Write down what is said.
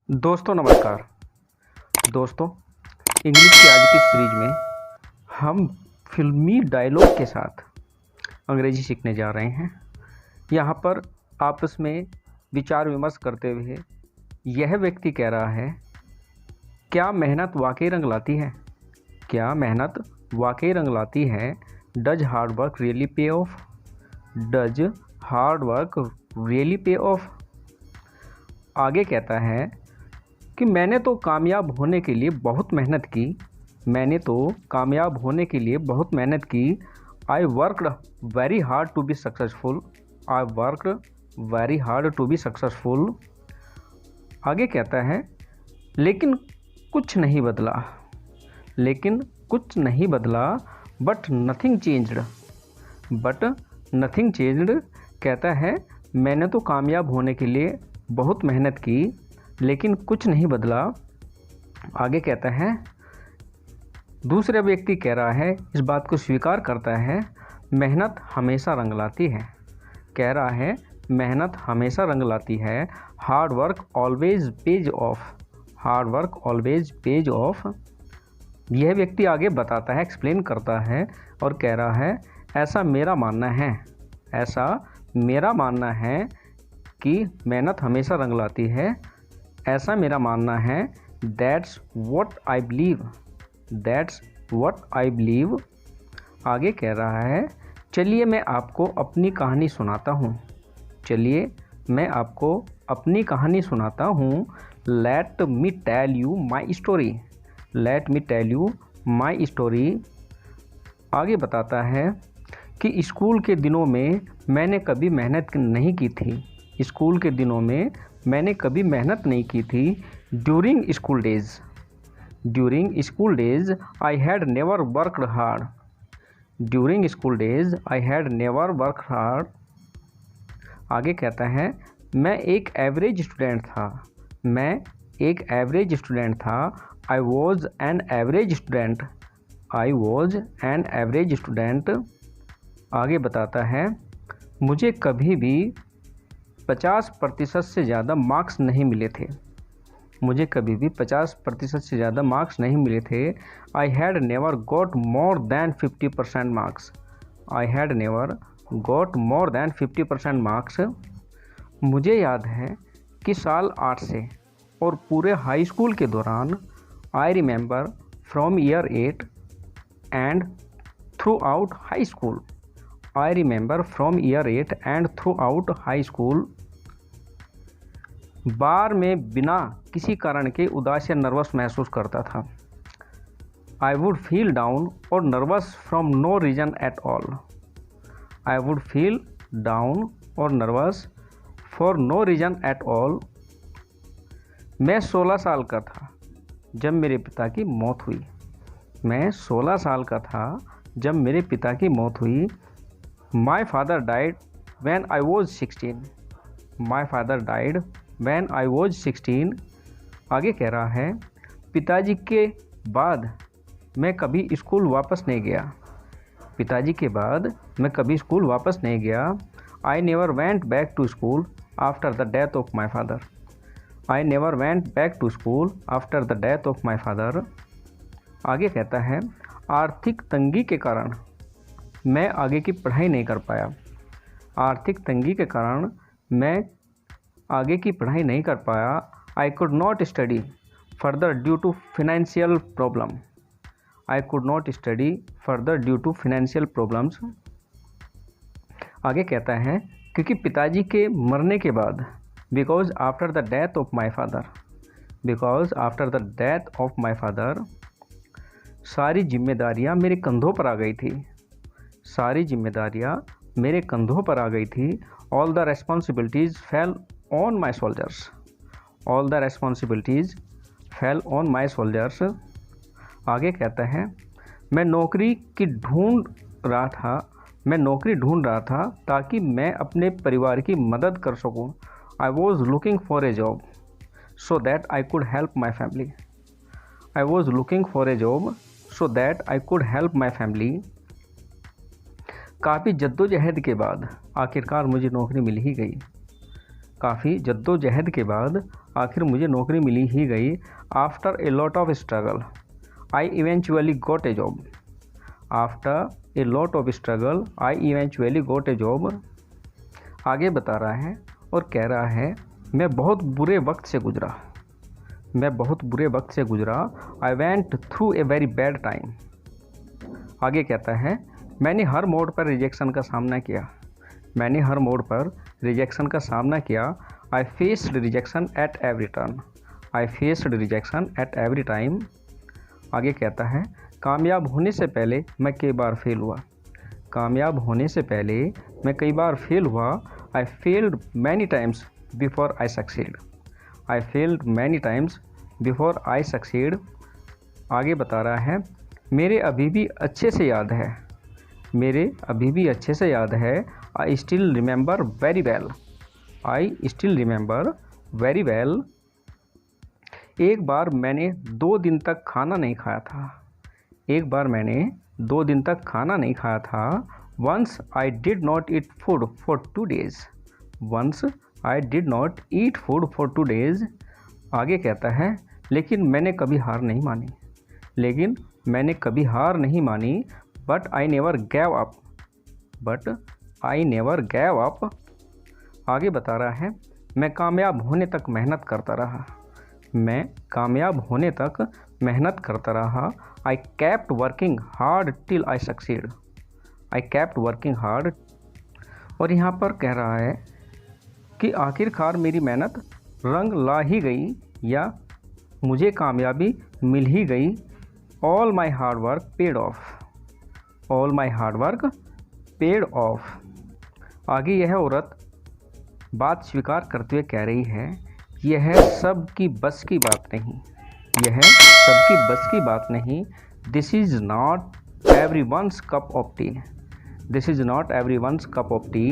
दोस्तों नमस्कार। दोस्तों, इंग्लिश की आज की सीरीज में हम फिल्मी डायलॉग के साथ अंग्रेजी सीखने जा रहे हैं। यहाँ पर आपस में विचार विमर्श करते हुए यह व्यक्ति कह रहा है, क्या मेहनत वाकई रंग लाती है? क्या मेहनत वाकई रंग लाती है? Does hard work really pay of? Does hard work really pay of? आगे कहता है कि मैंने तो कामयाब होने के लिए बहुत मेहनत की। मैंने तो कामयाब होने के लिए बहुत मेहनत की। I worked very hard to be successful. I worked very hard to be successful. आगे कहता है, लेकिन कुछ नहीं बदला। लेकिन कुछ नहीं बदला। But nothing changed. But nothing changed कहता है, मैंने तो कामयाब होने के लिए बहुत मेहनत की, लेकिन कुछ नहीं बदला। आगे कहता है, दूसरा व्यक्ति कह रहा है, इस बात को स्वीकार करता है, मेहनत हमेशा रंग लाती है। कह रहा है, मेहनत हमेशा रंग लाती है। Hard work always page of. Hard work always page of. यह व्यक्ति आगे बताता है, एक्सप्लेन करता है और कह रहा है, ऐसा मेरा मानना है। ऐसा मेरा मानना है कि मेहनत हमेशा रंग लाती है। ऐसा मेरा मानना है। That's what I believe. That's what I believe. आगे कह रहा है, चलिए मैं आपको अपनी कहानी सुनाता हूँ। चलिए मैं आपको अपनी कहानी सुनाता हूँ। Let me tell you my story. Let me tell you my story. आगे बताता है कि स्कूल के दिनों में मैंने कभी मेहनत नहीं की थी। स्कूल के दिनों में मैंने कभी मेहनत नहीं की थी। During school days. During school days I had never worked hard. During school days I had never worked hard. आगे कहता है, मैं एक एवरेज स्टूडेंट था। मैं एक एवरेज स्टूडेंट था। I was an average student. I was an average student. आगे बताता है, मुझे कभी भी 50% से ज़्यादा मार्क्स नहीं मिले थे। मुझे कभी भी 50% से ज़्यादा मार्क्स नहीं मिले थे। I had never got more than 50% marks. I had never got more than 50% marks. मुझे याद है कि साल 8 से और पूरे हाई स्कूल के दौरान I remember from year 8 and throughout high school. I remember from year 8 and throughout high school. बार में बिना किसी कारण के उदास या नर्वस महसूस करता था। आई वुड फील डाउन और nervous from no reason at all. I would feel down और nervous for no reason at all. मैं 16 साल का था जब मेरे पिता की मौत हुई। मैं 16 साल का था जब मेरे पिता की मौत हुई। My father died when I was 16. My father died when I was 16. आगे कह रहा है, पिताजी के बाद मैं कभी स्कूल वापस नहीं गया। पिताजी के बाद मैं कभी स्कूल वापस नहीं गया। I never went back to school after the death of my father. I never went back to school after the death of my father. आगे कहता है, आर्थिक तंगी के कारण मैं आगे की पढ़ाई नहीं कर पाया। आर्थिक तंगी के कारण मैं आगे की पढ़ाई नहीं कर पाया। I could not study further due to financial problem. I could not study further due to financial problems. आगे कहता है, क्योंकि पिताजी के मरने के बाद, because after the death of my father, because after the death of my father, सारी जिम्मेदारियां मेरे कंधों पर आ गई थी। सारी जिम्मेदारियां मेरे कंधों पर आ गई थी। All the responsibilities fell on my soldiers. All the responsibilities fell on my soldiers. आगे कहता है, मैं नौकरी ढूंढ रहा था ताकि मैं अपने परिवार की मदद कर सकूं। I was looking for a job so that I could help my family. I was looking for a job so that I could help my family. काफ़ी जद्दोजहद के बाद आखिरकार मुझे नौकरी मिल ही गई। काफ़ी जद्दोजहद के बाद आखिर मुझे नौकरी मिली ही गई। After a lot of struggle I eventually got a job. After a lot of struggle I eventually got a job. आगे बता रहा है और कह रहा है मैं बहुत बुरे वक्त से गुजरा। मैं बहुत बुरे वक्त से गुजरा। I went through a very bad time. आगे कहता है मैंने हर मोड़ पर रिजेक्शन का सामना किया। मैंने हर मोड़ पर रिजेक्शन का सामना किया। I faced rejection at every turn. I faced rejection at every time. आगे कहता है कामयाब होने से पहले मैं कई बार फेल हुआ। कामयाब होने से पहले मैं कई बार फेल हुआ। I failed many times before I succeed. I failed many times before I succeed. आगे बता रहा है मेरे अभी भी अच्छे से याद है। मेरे अभी भी अच्छे से याद है। I still remember very well. I still remember very well. एक बार मैंने 2 दिन तक खाना नहीं खाया था। एक बार मैंने 2 दिन तक खाना नहीं खाया था। Once I did not eat food for 2 days। Once I did not eat food for 2 days। आगे कहता है लेकिन मैंने कभी हार नहीं मानी। लेकिन मैंने कभी हार नहीं मानी। But I never gave up. But I never gave up. आगे बता रहा है मैं कामयाब होने तक मेहनत करता रहा। मैं कामयाब होने तक मेहनत करता रहा। I kept working hard till I succeed. I kept working hard. और यहाँ पर कह रहा है कि आखिरकार मेरी मेहनत रंग ला ही गई या मुझे कामयाबी मिल ही गई। All my hard work paid of. All my hard work paid of. आगे यह औरत बात स्वीकार करते हुए कह रही है यह सबकी बस की बात नहीं। यह सबकी बस की बात नहीं। This is not everyone's cup of tea. This is not everyone's cup of T.